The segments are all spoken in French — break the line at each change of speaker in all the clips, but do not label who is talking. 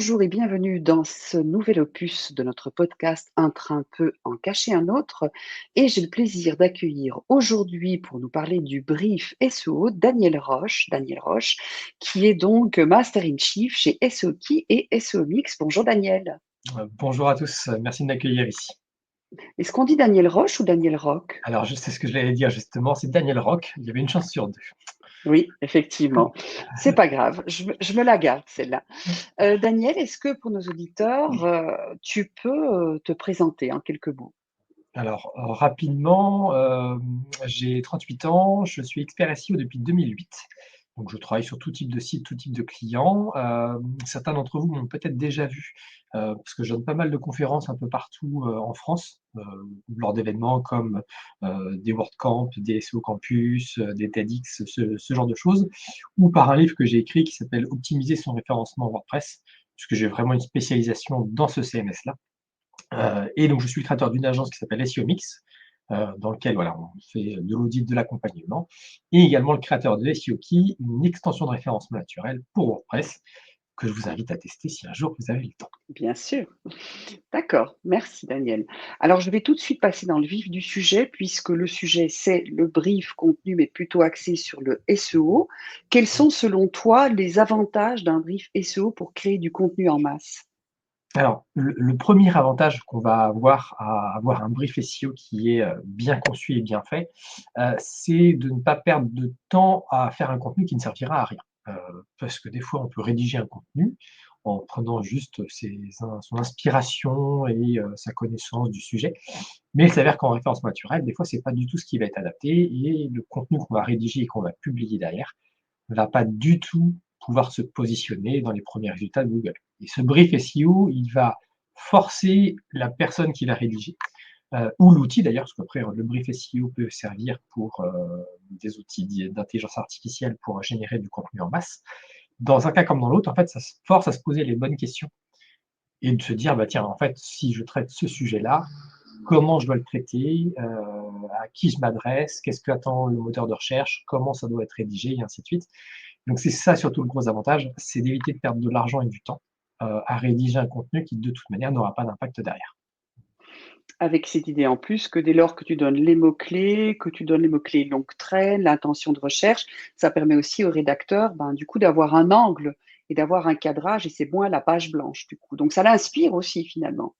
Bonjour et bienvenue dans ce nouvel opus de notre podcast Un train peut en cacher un autre. Et j'ai le plaisir d'accueillir aujourd'hui pour nous parler du brief SEO Daniel Roche, qui est donc Master in Chief chez SEO Key et SEO Mix. Bonjour Daniel.
Bonjour à tous, merci de m'accueillir ici.
Est-ce qu'on dit Daniel Roche ou Daniel Rock?
Alors je sais ce que je j'allais dire justement, c'est Daniel Rock, il y avait une chance sur 2.
Oui, effectivement. C'est pas grave, je me la garde celle-là. Daniel, est-ce que pour nos auditeurs, tu peux te présenter en quelques mots?
Alors, rapidement, j'ai 38 ans, je suis expert SEO depuis 2008. Donc je travaille sur tout type de site, tout type de clients. Certains d'entre vous m'ont peut-être déjà vu, parce que je donne pas mal de conférences un peu partout, en France, lors d'événements comme, des WordCamp, des SEO Campus, des TEDx, ce genre de choses, ou par un livre que j'ai écrit qui s'appelle «Optimiser son référencement WordPress», puisque j'ai vraiment une spécialisation dans ce CMS-là. Et donc je suis le créateur d'une agence qui s'appelle SEO Mix, dans lequel voilà, on fait de l'audit, de l'accompagnement, et également le créateur de SEO Key, une extension de référencement naturel pour WordPress, que je vous invite à tester si un jour vous avez le temps.
Bien sûr. D'accord, merci Daniel. Alors je vais tout de suite passer dans le vif du sujet puisque le sujet c'est le brief contenu mais plutôt axé sur le SEO. Quels sont selon toi les avantages d'un brief SEO pour créer du contenu en masse?
Alors, le 1er avantage qu'on va avoir à avoir un brief SEO qui est, bien conçu et bien fait, c'est de ne pas perdre de temps à faire un contenu qui ne servira à rien. Parce que des fois, on peut rédiger un contenu en prenant juste son inspiration et sa connaissance du sujet. Mais il s'avère qu'en référencement naturel, des fois, c'est pas du tout ce qui va être adapté et le contenu qu'on va rédiger et qu'on va publier derrière ne va pas du tout pouvoir se positionner dans les premiers résultats de Google. Et ce brief SEO, il va forcer la personne qui l'a rédigé, ou l'outil d'ailleurs, parce qu'après le brief SEO peut servir pour des outils d'intelligence artificielle pour générer du contenu en masse. Dans un cas comme dans l'autre, en fait, ça se force à se poser les bonnes questions et de se dire, bah tiens, en fait, si je traite ce sujet-là, comment je dois le traiter, à qui je m'adresse, qu'est-ce qu'attend le moteur de recherche, comment ça doit être rédigé, et ainsi de suite. Donc c'est ça surtout le gros avantage, c'est d'éviter de perdre de l'argent et du temps, à rédiger un contenu qui de toute manière n'aura pas d'impact derrière.
Avec cette idée en plus que dès lors que tu donnes les mots-clés, que tu donnes les mots-clés longue traîne, l'intention de recherche, ça permet aussi au rédacteur, ben, du coup, d'avoir un angle et d'avoir un cadrage et c'est moins la page blanche du coup. Donc ça l'inspire aussi finalement.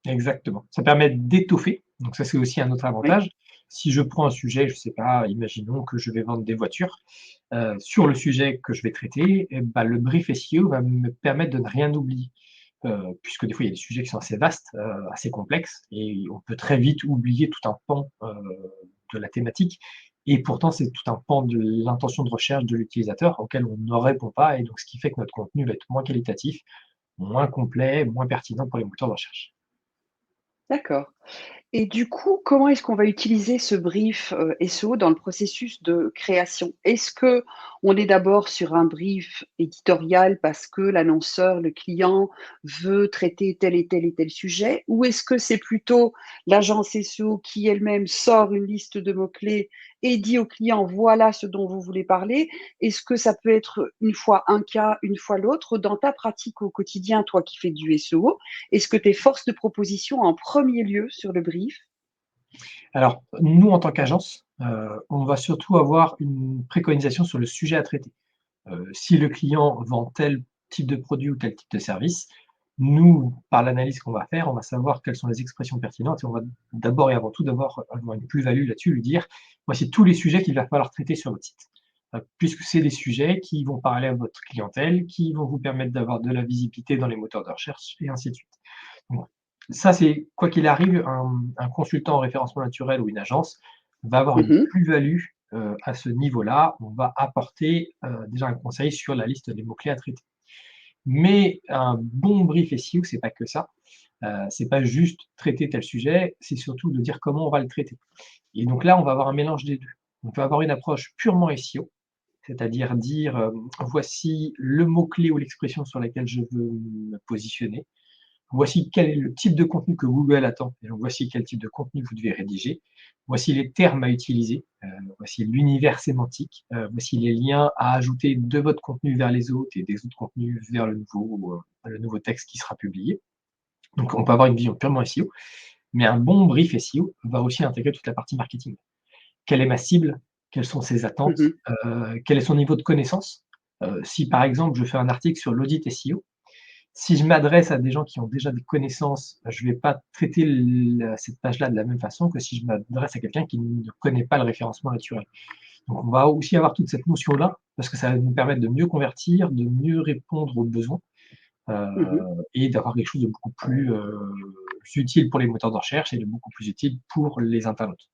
Exactement. Ça permet d'étoffer, donc ça c'est aussi un autre
Oui.
avantage. Si je prends un sujet, je sais pas, imaginons que je vais vendre des voitures, sur le sujet que je vais traiter et bah, le brief SEO va me permettre de ne rien oublier. Puisque des fois il y a des sujets qui sont assez vastes, assez complexes et on peut très vite oublier tout un pan, de la thématique et pourtant c'est tout un pan de l'intention de recherche de l'utilisateur auquel on ne répond pas et donc ce qui fait que notre contenu va être moins qualitatif, moins complet, moins pertinent pour les moteurs de recherche.
D'accord. Et du coup, comment est-ce qu'on va utiliser ce brief, SEO dans le processus de création? Est-ce que on est d'abord sur un brief éditorial parce que l'annonceur, le client veut traiter tel et tel et tel sujet? Ou est-ce que c'est plutôt l'agence SEO qui elle-même sort une liste de mots-clés et dit au client: «Voilà ce dont vous voulez parler»? Est-ce que ça peut être une fois un cas, une fois l'autre? Dans ta pratique au quotidien, toi qui fais du SEO, est-ce que tu es force de proposition en premier lieu sur le brief?
Alors nous en tant qu'agence, on va surtout avoir une préconisation sur le sujet à traiter. Si le client vend tel type de produit ou tel type de service, nous, par l'analyse qu'on va faire, on va savoir quelles sont les expressions pertinentes et on va d'abord et avant tout d'abord avoir une plus-value là-dessus, lui dire: «Voici tous les sujets qu'il va falloir traiter sur votre site». Puisque c'est des sujets qui vont parler à votre clientèle, qui vont vous permettre d'avoir de la visibilité dans les moteurs de recherche et ainsi de suite. Donc ça, c'est quoi qu'il arrive, un consultant en référencement naturel ou une agence va avoir une
Mmh.
plus-value, à ce niveau-là. On va apporter, déjà un conseil sur la liste des mots-clés à traiter. Mais un bon brief SEO, c'est pas que ça. C'est pas juste traiter tel sujet, c'est surtout de dire comment on va le traiter. Et donc là, on va avoir un mélange des 2. On peut avoir une approche purement SEO, c'est-à-dire dire, «Voici le mot-clé ou l'expression sur laquelle je veux me positionner. Voici quel est le type de contenu que Google attend, et donc voici quel type de contenu vous devez rédiger. Voici les termes à utiliser, voici l'univers sémantique, voici les liens à ajouter de votre contenu vers les autres et des autres contenus vers le nouveau texte qui sera publié. Donc on peut avoir une vision purement SEO, mais un bon brief SEO va aussi intégrer toute la partie marketing. Quelle est ma cible? Quelles sont ses attentes?
Mmh.
Quel est son niveau de connaissance? Si par exemple je fais un article sur l'audit SEO, si je m'adresse à des gens qui ont déjà des connaissances, je ne vais pas traiter cette page-là de la même façon que si je m'adresse à quelqu'un qui ne connaît pas le référencement naturel. Donc on va aussi avoir toute cette notion-là, parce que ça va nous permettre de mieux convertir, de mieux répondre aux besoins,
Mmh.
et d'avoir quelque chose de beaucoup plus utile pour les moteurs de recherche et de beaucoup plus utile pour les internautes.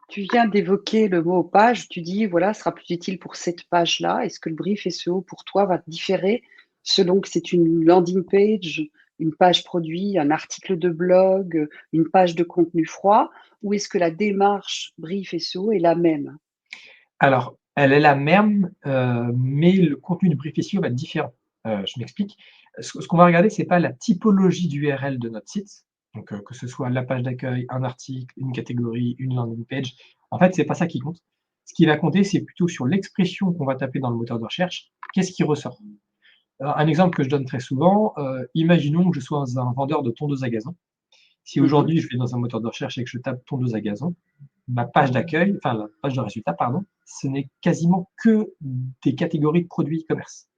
Tu viens d'évoquer le mot page, tu dis voilà, sera plus utile pour cette page-là. Est-ce que le brief SEO pour toi va différer selon que c'est une landing page, une page produit, un article de blog, une page de contenu froid? Ou est-ce que la démarche brief SEO est la même?
Alors, elle est la même, mais le contenu du brief SEO va être différent. Je m'explique. Ce qu'on va regarder, c'est pas la typologie d'URL de notre site, donc que ce soit la page d'accueil, un article, une catégorie, une landing page. En fait, c'est pas ça qui compte. Ce qui va compter, c'est plutôt sur l'expression qu'on va taper dans le moteur de recherche. Qu'est-ce qui ressort? Alors, un exemple que je donne très souvent, imaginons que je sois un vendeur de tondeuses à gazon. Si
Mmh.
aujourd'hui je vais dans un moteur de recherche et que je tape tondeuse à gazon, ma page d'accueil, enfin la page de résultat, pardon, ce n'est quasiment que des catégories de produits e-commerce.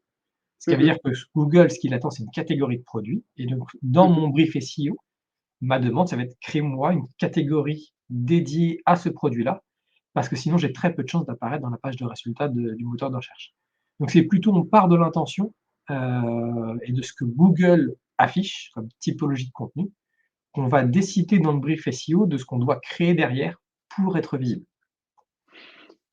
Ce qui veut
Mmh.
dire que Google, ce qu'il attend, c'est une catégorie de produits. Et donc, dans
Mmh.
mon brief SEO, ma demande, ça va être crée-moi une catégorie dédiée à ce produit-là, parce que sinon, j'ai très peu de chances d'apparaître dans la page de résultat du moteur de recherche. Donc, c'est plutôt, on part de l'intention et de ce que Google affiche comme typologie de contenu, qu'on va décider dans le brief SEO de ce qu'on doit créer derrière pour être visible.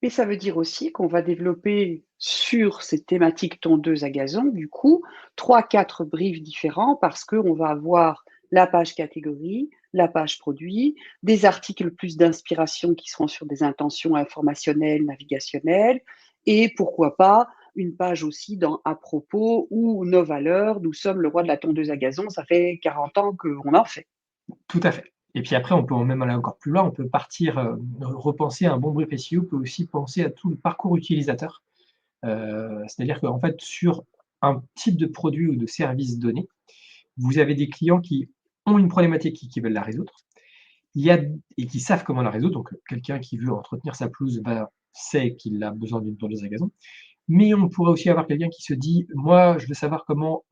Et ça veut dire aussi qu'on va développer sur cette thématique tondeuse à gazon, du coup, trois, quatre briefs différents parce qu'on va avoir la page catégorie, la page produit, des articles plus d'inspiration qui seront sur des intentions informationnelles, navigationnelles, et pourquoi pas une page aussi dans à propos ou nos valeurs, nous sommes le roi de la tondeuse à gazon, ça fait 40 ans qu'on en fait.
Tout à fait. Et puis après, on peut même aller encore plus loin, on peut partir, repenser un bon brief SEO, peut aussi penser à tout le parcours utilisateur. C'est-à-dire qu'en fait, sur un type de produit ou de service donné, vous avez des clients qui ont une problématique et qui veulent la résoudre. Il y a et qui savent comment la résoudre, donc quelqu'un qui veut entretenir sa pelouse, sait qu'il a besoin d'une tondeuse à gazon. Mais on pourrait aussi avoir quelqu'un qui se dit: «Moi, je veux savoir comment,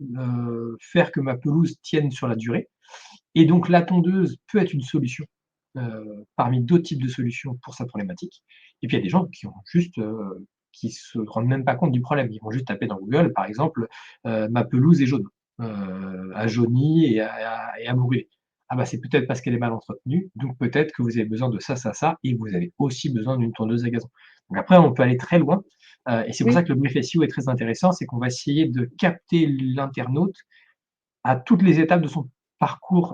faire que ma pelouse tienne sur la durée». Et donc la tondeuse peut être une solution, parmi d'autres types de solutions pour sa problématique. Et puis il y a des gens qui ont juste, qui se rendent même pas compte du problème. Ils vont juste taper dans Google, par exemple, «Ma pelouse est jaune», a jauni et a brûlé. Ah bah, c'est peut-être parce qu'elle est mal entretenue, donc peut-être que vous avez besoin de ça, ça, ça et vous avez aussi besoin d'une tondeuse à gazon. Donc après on peut aller très loin, et c'est pour ça
Oui.
que le brief SEO est très intéressant, c'est qu'on va essayer de capter l'internaute à toutes les étapes de son parcours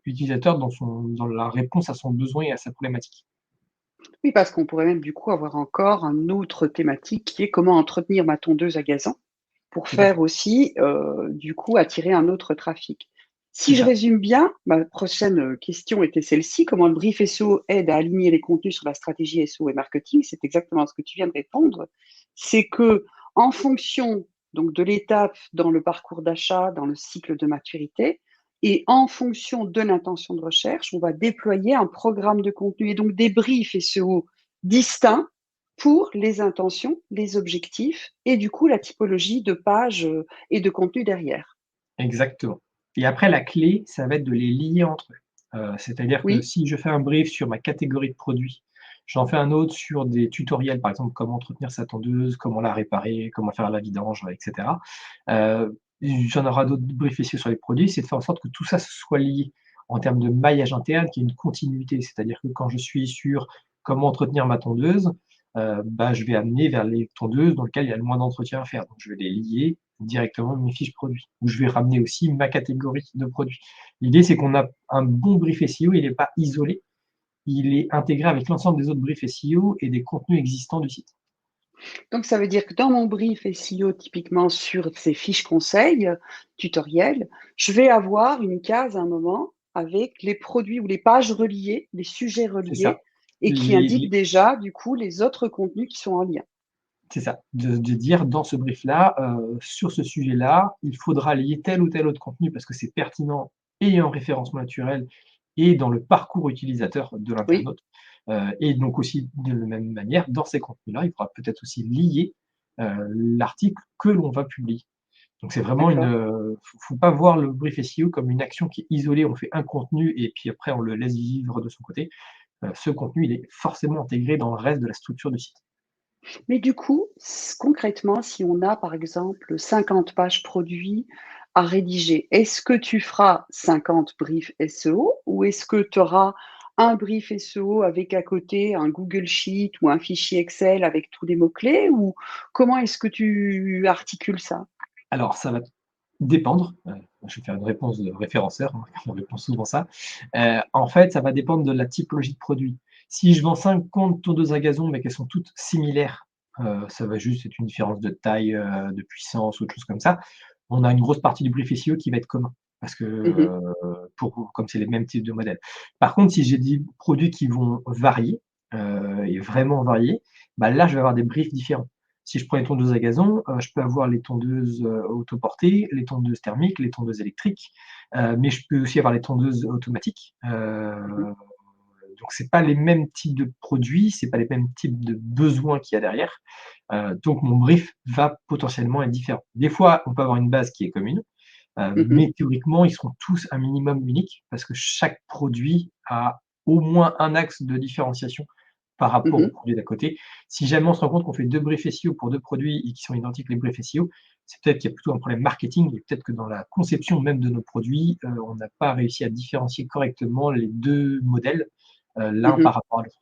utilisateur dans la réponse à son besoin et à sa problématique.
Oui, parce qu'on pourrait même du coup avoir encore un autre thématique qui est comment entretenir ma tondeuse à gazon pour
Tout à
faire
fait,
aussi, du coup attirer un autre trafic.
c'est
Si je
ça.
résume bien, ma prochaine, question était celle-ci: comment le brief SEO aide à aligner les contenus sur la stratégie SEO et marketing? C'est exactement ce que tu viens de répondre. C'est que en fonction donc de l'étape dans le parcours d'achat, dans le cycle de maturité et en fonction de l'intention de recherche, on va déployer un programme de contenu et donc des briefs SEO distincts pour les intentions, les objectifs et du coup la typologie de pages, et de contenu derrière.
Exactement. Et après la clé, ça va être de les lier entre eux. C'est-à-dire que
Oui?
si je fais un brief sur ma catégorie de produits, j'en fais un autre sur des tutoriels, par exemple, comment entretenir sa tondeuse, comment la réparer, comment faire la vidange, et cetera. J'en aurai d'autres briefs ici sur les produits, c'est de faire en sorte que tout ça se soit lié en termes de maillage interne, qu'il y ait une continuité. C'est-à-dire que quand je suis sur comment entretenir ma tondeuse, je vais amener vers les tondeuses dans lesquelles il y a le moins d'entretien à faire. Donc je vais les lier directement mes fiches produits, où je vais ramener aussi ma catégorie de produits. L'idée, c'est qu'on a un bon brief SEO, il n'est pas isolé, il est intégré avec l'ensemble des autres briefs SEO et des contenus existants du site.
Donc ça veut dire que dans mon brief SEO, typiquement sur ces fiches conseils, tutoriels, je vais avoir une case à un moment avec les produits ou les pages reliées, les sujets
C'est ça.
reliés et qui indiquent
Les
déjà, du coup, les autres contenus qui sont en lien.
C'est ça, de dire dans ce brief-là, sur ce sujet-là, il faudra lier tel ou tel autre contenu parce que c'est pertinent et en référencement naturel et dans le parcours utilisateur de
Oui,
l'internaute. Et donc aussi de la même manière, dans ces contenus-là, il faudra peut-être aussi lier, l'article que l'on va publier. Donc c'est vraiment
d'accord.
faut pas voir le brief SEO comme une action qui est isolée, on fait un contenu et puis après on le laisse vivre de son côté. Ce contenu, il est forcément intégré dans le reste de la structure du site.
Mais du coup, concrètement, si on a par exemple 50 pages produits à rédiger, est-ce que tu feras 50 briefs SEO ou est-ce que tu auras un brief SEO avec à côté un Google Sheet ou un fichier Excel avec tous les mots-clés ou comment est-ce que tu articules ça?
Alors ça va dépendre, je vais faire une réponse de référenceur, hein, on répond souvent ça. En fait, ça va dépendre de la typologie de produit. Si je vends 50 tondeuses à gazon, mais qu'elles sont toutes similaires, ça va juste être une différence de taille, de puissance ou autre chose comme ça. On a une grosse partie du brief SEO qui va être commun parce que,
Mmh.
comme c'est les mêmes types de modèles. Par contre, si j'ai des produits qui vont varier, et vraiment varier, bah là, je vais avoir des briefs différents. Si je prends les tondeuses à gazon, je peux avoir les tondeuses, autoportées, les tondeuses thermiques, les tondeuses électriques, mais je peux aussi avoir les tondeuses automatiques.
Mmh.
Donc c'est pas les mêmes types de produits, c'est pas les mêmes types de besoins qu'il y a derrière. Donc mon brief va potentiellement être différent. Des fois, on peut avoir une base qui est commune,
Mmh.
mais théoriquement, ils seront tous un minimum uniques parce que chaque produit a au moins un axe de différenciation par rapport aux
Mmh.
produits d'à côté. Si jamais on se rend compte qu'on fait 2 briefs SEO pour 2 produits et qui sont identiques les briefs SEO, c'est peut-être qu'il y a plutôt un problème marketing et peut-être que dans la conception même de nos produits, on n'a pas réussi à différencier correctement les 2 modèles, l'un
Mmh.
par rapport à l'autre.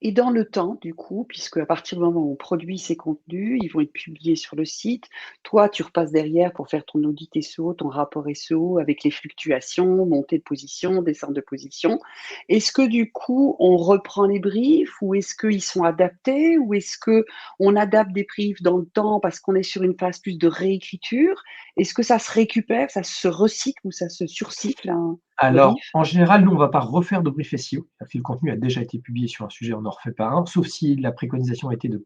Et dans le temps, du coup, puisque à partir du moment où on produit ces contenus, ils vont être publiés sur le site. Toi, tu repasses derrière pour faire ton audit SEO, ton rapport SEO avec les fluctuations, montée de position, descente de position. Est-ce que du coup, on reprend les briefs ou est-ce qu'ils sont adaptés ou est-ce que on adapte des briefs dans le temps parce qu'on est sur une phase plus de réécriture? Est-ce que ça se récupère, ça se recycle ou ça se surcycle un
Alors,
brief?
en général, nous, on ne va pas refaire de brief SEO. C'est-à-dire que le contenu a déjà été publié sur un sujet, on n'en refait pas un, sauf si la préconisation a été de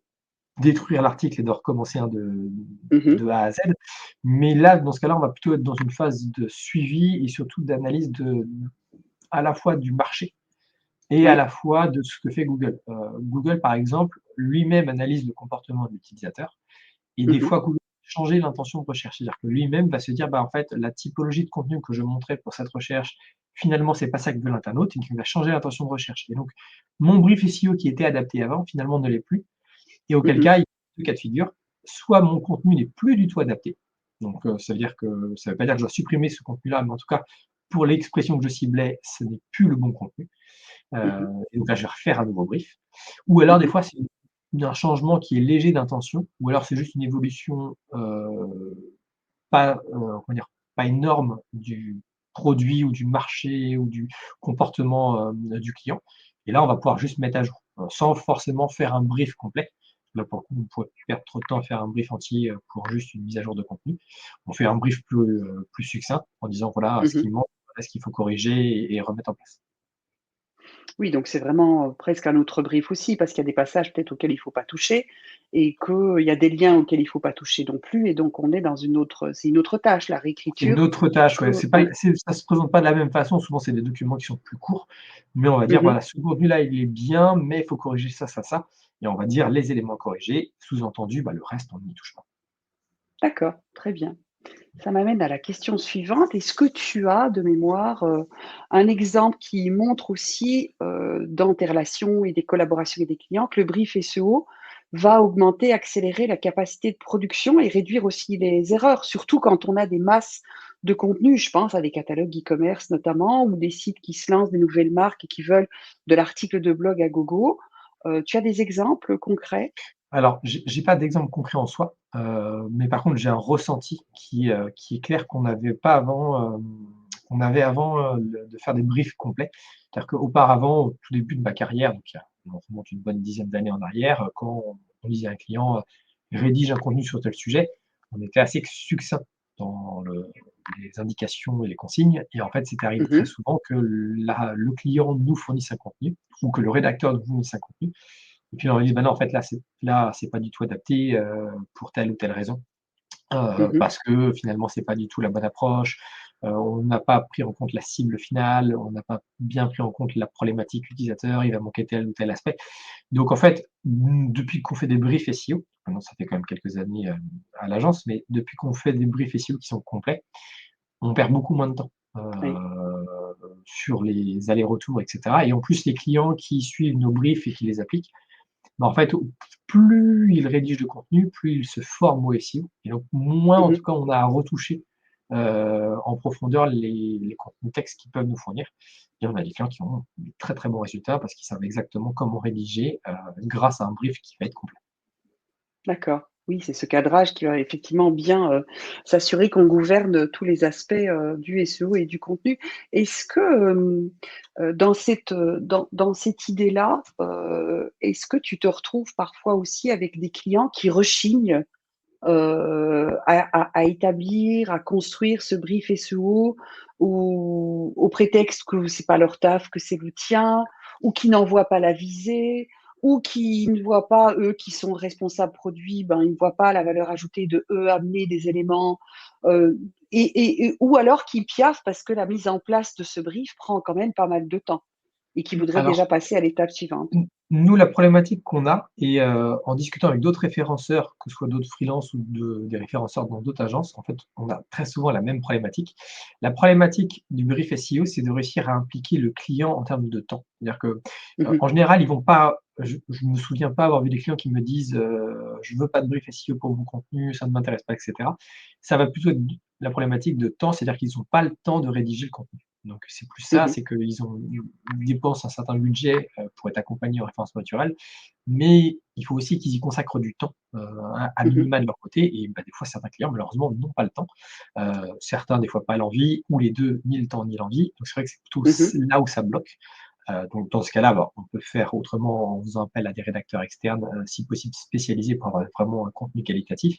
détruire l'article et de recommencer un
Mmh.
de A à Z. Mais là, dans ce cas-là, on va plutôt être dans une phase de suivi et surtout d'analyse à la fois du marché et à
Oui.
la fois de ce que fait Google. Google, par exemple, lui-même analyse le comportement de l'utilisateur et des
Mmh.
fois, Google va changer l'intention de recherche. C'est-à-dire que lui-même va se dire: «Bah, en fait, la typologie de contenu que je montrais pour cette recherche, finalement, c'est pas ça que veut l'internaute», et qu'il va changer l'intention de recherche. Et donc, mon brief SEO qui était adapté avant, finalement, ne l'est plus. Et auquel
Mmh.
cas, il y a 2 cas de figure, soit mon contenu n'est plus du tout adapté, donc ça veut dire que ça veut pas dire que je dois supprimer ce contenu-là, mais en tout cas, pour l'expression que je ciblais, ce n'est plus le bon contenu,
Mmh.
et donc là, je vais refaire un nouveau brief. Ou alors des
Mmh.
fois, c'est un changement qui est léger d'intention, ou alors c'est juste une évolution, pas, comment dire? Pas énorme du produit ou du marché ou du comportement, du client, et là, on va pouvoir juste mettre à jour, sans forcément faire un brief complet. Là, pour le coup, on pourrait perdre trop de temps à faire un brief entier, pour juste une mise à jour de contenu. On fait un brief plus succinct en disant: «Voilà ce
Mmh.
qui manque, voilà ce qu'il faut corriger et remettre en place».
Oui, donc c'est vraiment, presque un autre brief aussi, parce qu'il y a des passages peut-être auxquels il faut pas toucher et qu'il y a des liens auxquels il faut pas toucher non plus et donc on est dans une autre c'est une autre tâche, la
C'est une
réécriture
autre tâche, ouais,
que
c'est pas
oui.
ça se présente pas de la même façon, souvent c'est des documents qui sont plus courts, mais on va dire:
Mmh.
«Voilà, ce contenu-là, il est bien, mais il faut corriger ça, ça, ça», et on va dire les éléments corrigés, sous-entendu, bah, le reste, on n'y touche pas.
D'accord, très bien. Ça m'amène à la question suivante. Est-ce que tu as de mémoire, un exemple qui montre aussi, dans tes relations et des collaborations avec des clients que le brief SEO va augmenter, accélérer la capacité de production et réduire aussi les erreurs? Surtout quand on a des masses de contenu, je pense à des catalogues e-commerce notamment ou des sites qui se lancent, des nouvelles marques et qui veulent de l'article de blog à gogo. Tu as des exemples concrets?
Alors, j'ai pas d'exemple concret en soi, mais par contre, j'ai un ressenti qui est clair qu'on n'avait pas avant, qu'on avait avant, de faire des briefs complets. C'est-à-dire qu'auparavant, au tout début de ma carrière, donc on remonte une bonne dizaine d'années en arrière, quand on disait à un client, rédige un contenu sur tel sujet, on était assez succinct dans les indications et les consignes. Et en fait, c'était arrivé très
Mmh.
souvent que le client nous fournisse un contenu ou que le rédacteur nous fournisse un contenu. Et puis on lui dit: «Bah non, en fait, là, c'est pas du tout adapté, pour telle ou telle raison».
Mmh.
Parce que finalement, c'est pas du tout la bonne approche. On n'a pas pris en compte la cible finale, on n'a pas bien pris en compte la problématique utilisateur, il va manquer tel ou tel aspect. Donc en fait, depuis qu'on fait des briefs SEO, maintenant ça fait quand même quelques années, à l'agence, mais depuis qu'on fait des briefs SEO qui sont complets, on perd beaucoup moins de temps,
Oui.
sur les allers-retours et cetera. Et en plus, les clients qui suivent nos briefs et qui les appliquent, bah, en fait, plus ils rédigent de contenu, plus ils se forment au SEO et donc moins, en tout
Mmh.
cas, on a à retoucher, en profondeur les contenus textes qu'ils peuvent nous fournir. Et on a des clients qui ont de très, très bons résultats parce qu'ils savent exactement comment rédiger, grâce à un brief qui va être complet.
D'accord. Oui, c'est ce cadrage qui va effectivement bien, s'assurer qu'on gouverne tous les aspects, du SEO et du contenu. Est-ce que, dans cette idée-là, est-ce que tu te retrouves parfois aussi avec des clients qui rechignent, à établir, à construire ce brief SEO ou au prétexte que c'est pas leur taf, que c'est le tien, ou qui n'en voient pas la visée, ou qui ne voient pas, eux qui sont responsables produits, ben, ils ne voient pas la valeur ajoutée de, eux, amener des éléments, heu et ou alors qui piaffent parce que la mise en place de ce brief prend quand même pas mal de temps et qui voudraient déjà
Alors,
passer à l'étape suivante.
nous, la problématique qu'on a et en discutant avec d'autres référenceurs, que ce soit d'autres freelances ou des référenceurs dans d'autres agences, en fait, on a très souvent la même problématique. La problématique du brief SEO, c'est de réussir à impliquer le client en termes de temps. C'est-à-dire que,
Mmh mh.
en général, ils vont pas je me souviens pas avoir vu des clients qui me disent, «Je veux pas de brief SEO pour mon contenu, ça ne m'intéresse pas» et cetera. Ça va plutôt être la problématique de temps, c'est-à-dire qu'ils ont pas le temps de rédiger le contenu. Donc c'est plus ça,
Mmh.
c'est ils dépensent un certain budget, pour être accompagnés en référencement naturel, mais il faut aussi qu'ils y consacrent du temps, à
Mmh.
minima de leur côté et bah, des fois certains clients malheureusement n'ont pas le temps. Certains des fois pas l'envie ou les 2, ni le temps ni l'envie. Donc c'est vrai que c'est plutôt
Mmh.
là où ça bloque. Donc dans ce cas-là, bah, on peut faire autrement en faisant appel à des rédacteurs externes, si possible spécialisés pour avoir vraiment un contenu qualitatif.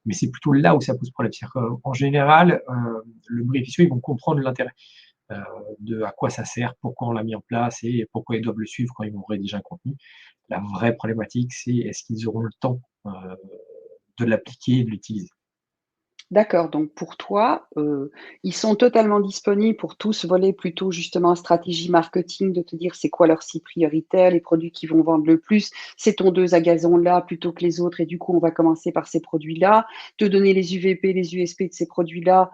Mais c'est plutôt là où ça pose problème. C'est-à-dire qu'en général, le brief SEO, ils vont comprendre l'intérêt heu, de à quoi ça sert, pourquoi on l'a mis en place et pourquoi ils doivent le suivre quand ils vont rédiger un contenu. La vraie problématique, c'est est-ce qu'ils auront le temps, de l'appliquer et de l'utiliser?
D'accord, donc pour toi, ils sont totalement disponibles pour tout ce volet plutôt justement stratégie marketing, de te dire c'est quoi leur cible prioritaire, les produits qui vont vendre le plus, ces tondeuses à gazon là plutôt que les autres et du coup on va commencer par ces produits-là, te donner les UVP, les USP de ces produits-là,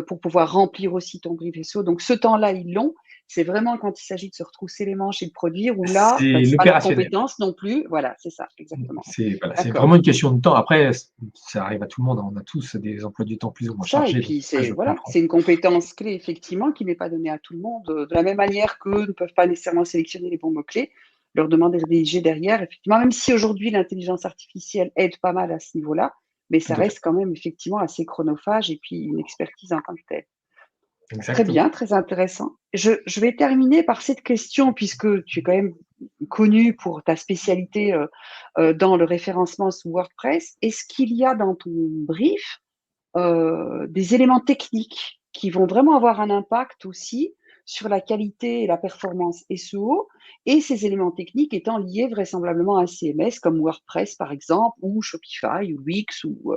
pour pouvoir remplir aussi ton brief SEO. Donc ce temps-là, ils l'ont. C'est vraiment quand il s'agit de se retrousser les manches et de produire où là, bah,
C'est
c'est pas leur
l'opérationnel.
compétence non plus. Voilà, c'est ça, exactement.
C'est
D'accord.
vraiment une question de temps. Après, ça arrive à tout le monde, hein. On a tous des emplois du temps plus ou moins
Ça et
chargés, donc
puis
ça
c'est
je
voilà,
comprends.
c'est une compétence clé effectivement qui n'est pas donnée à tout le monde, de la même manière qu'eux ne peuvent pas nécessairement sélectionner les bons mots-clés, leur demander de rédiger derrière effectivement, même si aujourd'hui l'intelligence artificielle aide pas mal à ce niveau-là, mais ça
Tout à fait.
reste quand même effectivement assez chronophage et puis une expertise en tant que telle. Très
Exactement.
bien, très intéressant. Je vais terminer par cette question puisque tu es quand même connu pour ta spécialité, dans le référencement sous WordPress. Est-ce qu'il y a dans ton brief des éléments techniques qui vont vraiment avoir un impact aussi sur la qualité et la performance SEO et ces éléments techniques étant liés vraisemblablement à un CMS comme WordPress par exemple ou Shopify ou Wix ou,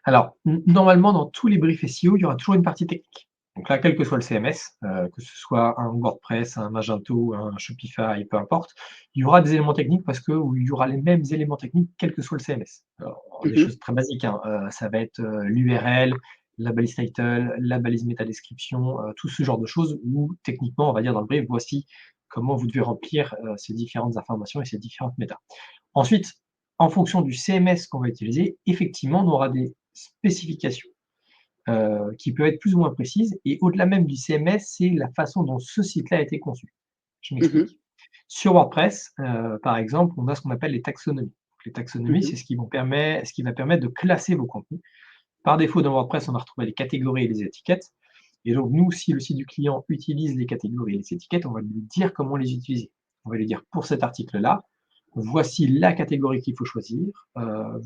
Alors, normalement, dans tous les briefs SEO, il y aura toujours une partie technique. Donc là, quel que soit le CMS, que ce soit un WordPress, un Magento, un Shopify, peu importe, il y aura des éléments techniques parce que ou il y aura les mêmes éléments techniques quel que soit le CMS. Alors, des
mmh
choses très basiques, hein, ça va être, l'URL, la balise title, la balise métadescription, tout ce genre de choses où techniquement, on va dire dans le brief, voici comment vous devez remplir, ces différentes informations et ces différentes méta. Ensuite, en fonction du CMS qu'on va utiliser, effectivement, on aura des spécifications, qui peuvent être plus ou moins précises et au-delà même du CMS, c'est la façon dont ce site-là a été conçu. Je
mh.
m'explique. Sur WordPress, par exemple, on a ce qu'on appelle les taxonomies. Les taxonomies,
Mmh.
c'est ce qui va permettre de classer vos contenus. Par défaut, dans WordPress, on va retrouver les catégories et les étiquettes et donc nous, si le site du client utilise les catégories et les étiquettes, on va lui dire comment les utiliser. On va lui dire: «Pour cet article-là, voici la catégorie qu'il faut choisir,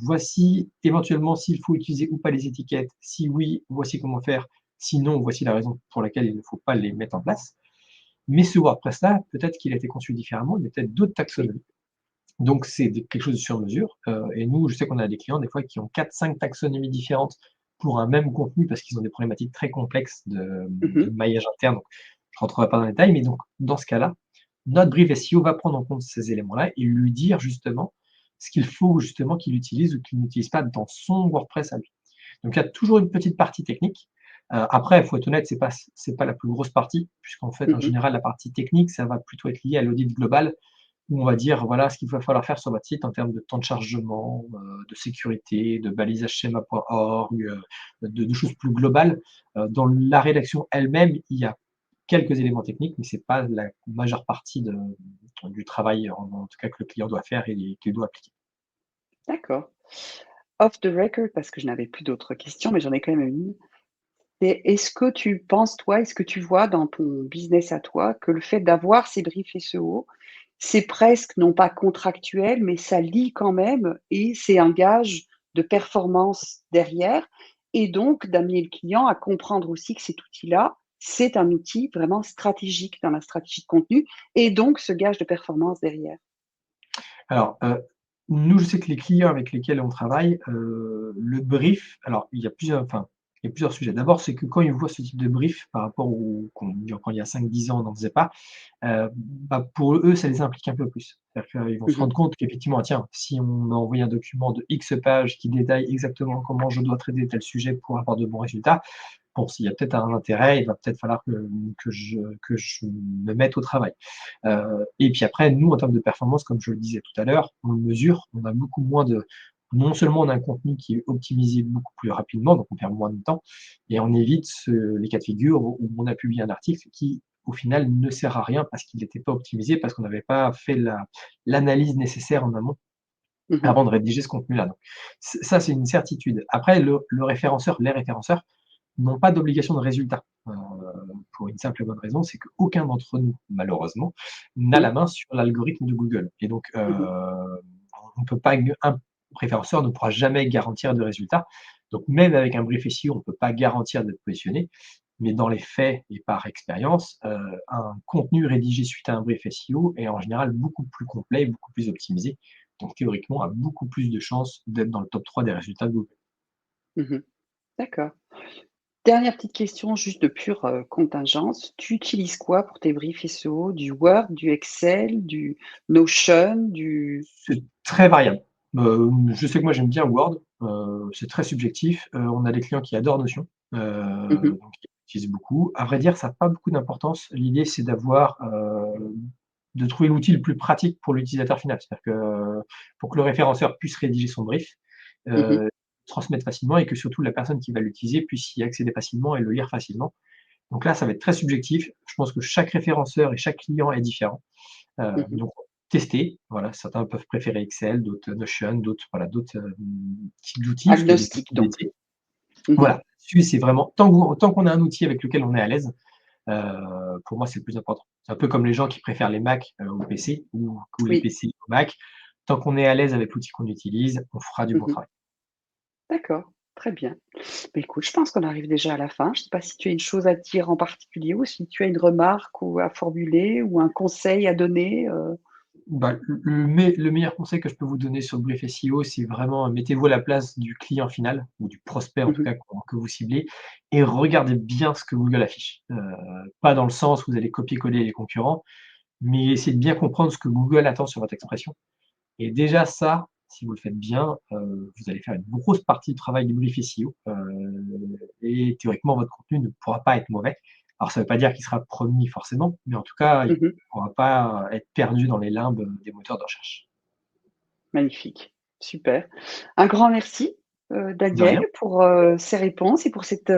voici éventuellement s'il faut utiliser ou pas les étiquettes. Si oui, voici comment faire. Sinon, voici la raison pour laquelle il ne faut pas les mettre en place. Mais ce WordPress-là, peut-être qu'il a été conçu différemment, il y a peut-être d'autres
Oui.
taxonomies». Donc c'est quelque chose de sur mesure, et nous, je sais qu'on a des clients des fois qui ont 4-5 taxonomies différentes pour un même contenu parce qu'ils ont des problématiques très complexes de
Mmh.
maillage interne, donc je rentrerai pas dans les détails, mais donc dans ce cas-là, notre brief SEO va prendre en compte ces éléments-là et lui dire justement ce qu'il faut justement qu'il utilise ou qu'il n'utilise pas dans son WordPress à lui. Donc il y a toujours une petite partie technique. Après, il faut être honnête, c'est pas la plus grosse partie, puisqu'en fait, en
Mmh.
général, la partie technique, ça va plutôt être lié à l'audit global où on va dire, voilà ce qu'il va falloir faire sur votre site en termes de temps de chargement, de sécurité, de balisage schema.org, de choses plus globales. Dans la rédaction elle-même, il y a quelques éléments techniques, mais c'est pas la majeure partie du travail, en tout cas que le client doit faire et qu'il doit appliquer.
D'accord. Off the record, parce que je n'avais plus d'autres questions, mais j'en ai quand même une. Et est-ce que tu penses, toi, est-ce que tu vois dans ton business à toi que le fait d'avoir ces briefs SEO, c'est presque non pas contractuel, mais ça lie quand même et c'est un gage de performance derrière et donc d'amener le client à comprendre aussi que cet outil-là, c'est un outil vraiment stratégique dans la stratégie de contenu et donc ce gage de performance derrière?
Alors, nous, je sais que les clients avec lesquels on travaille, le brief alors il y a plusieurs sujets. D'abord, c'est que quand ils voient ce type de brief par rapport au quand il y a 5-10 ans, on n'en faisait pas, bah, pour eux, ça les implique un peu plus. C'est-à-dire qu'ils vont se
Mmh.
rendre compte qu'effectivement, tiens, si on m'a envoyé un document de X pages qui détaille exactement comment je dois traiter tel sujet pour avoir de bons résultats, bon, s'il y a peut-être un intérêt, il va peut-être falloir que je me mette au travail. Et puis après, nous, en termes de performance, comme je le disais tout à l'heure, on le mesure, on a beaucoup moins de non seulement on a un contenu qui est optimisé beaucoup plus rapidement, donc on perd moins de temps et on évite les cas de figure où on a publié un article qui, au final, ne sert à rien parce qu'il n'était pas optimisé, parce qu'on n'avait pas fait l'analyse nécessaire en amont
Mmh.
avant de rédiger ce contenu-là. Donc ça, c'est une certitude. Après, le référenceur, les référenceurs n'ont pas d'obligation de résultat, pour une simple et bonne raison, c'est qu'aucun d'entre nous, malheureusement, n'a la
Oui.
main sur l'algorithme de Google et donc
Mmh.
on peut pas un référenceur ne pourra jamais garantir de résultats. Donc même avec un brief SEO, on ne peut pas garantir d'être positionné, mais dans les faits et par expérience, un contenu rédigé suite à un brief SEO est en général beaucoup plus complet, beaucoup plus optimisé, donc théoriquement a beaucoup plus de chances d'être dans le top 3 des résultats de Google.
Mmh. D'accord. Dernière petite question, juste de pure, contingence. Tu utilises quoi pour tes briefs SEO? Du Word, du Excel, du Notion, du
C'est très variable. Je sais que moi j'aime bien Word, c'est très subjectif. On a des clients qui adorent Notion,
mmh.
donc ils utilisent beaucoup. À vrai dire, ça a pas beaucoup d'importance. L'idée, c'est de trouver l'outil le plus pratique pour l'utilisateur final. C'est-à-dire que, pour que le référenceur puisse rédiger son brief,
Mmh.
transmettre facilement et que surtout la personne qui va l'utiliser puisse y accéder facilement et le lire facilement. Donc là, ça va être très subjectif. Je pense que chaque référenceur et chaque client est différent.
Mmh.
Donc tester, voilà, certains peuvent préférer Excel, d'autres Notion, d'autres voilà, d'autres, types d'outils, parce qu'il y a des
Agnostique
outils
donc?
dédiés.
Mmh.
Voilà, celui c'est vraiment tant qu'on a un outil avec lequel on est à l'aise, pour moi, c'est le plus important. C'est un peu comme les gens qui préfèrent les Mac, aux PC ou les
Oui.
PC aux Mac. Tant qu'on est à l'aise avec l'outil qu'on utilise, on fera du bon
Mmh.
travail.
D'accord, très bien. Bah, écoute, je pense qu'on arrive déjà à la fin. Je ne sais pas si tu as une chose à dire en particulier ou si tu as une remarque ou à formuler ou un conseil à donner,
Bah, le meilleur conseil que je peux vous donner sur le brief SEO, c'est vraiment, mettez-vous à la place du client final ou du prospect en tout
Mmh.
cas que vous ciblez et regardez bien ce que Google affiche. Pas dans le sens où vous allez copier-coller les concurrents, mais essayez de bien comprendre ce que Google attend sur votre expression et déjà ça, si vous le faites bien, vous allez faire une grosse partie du travail du brief SEO, et théoriquement votre contenu ne pourra pas être mauvais. Alors ça ne veut pas dire qu'il sera promis forcément, mais en tout cas, il ne
Mmh.
pourra pas être perdu dans les limbes des moteurs de recherche.
Magnifique, super. Un grand merci,
De
Daniel
rien,
pour, ces réponses et pour cette,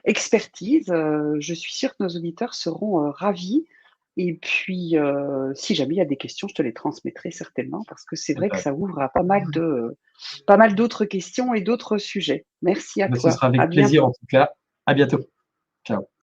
expertise. Je suis sûre que nos auditeurs seront, ravis et puis, si jamais il y a des questions, je te les transmettrai certainement parce que c'est
eh
vrai que
bah,
ça ouvre à pas mal d'autres questions et d'autres sujets. Merci à
ce
toi.
sera
À
avec plaisir en
bientôt.
tout cas. À bientôt. Ciao.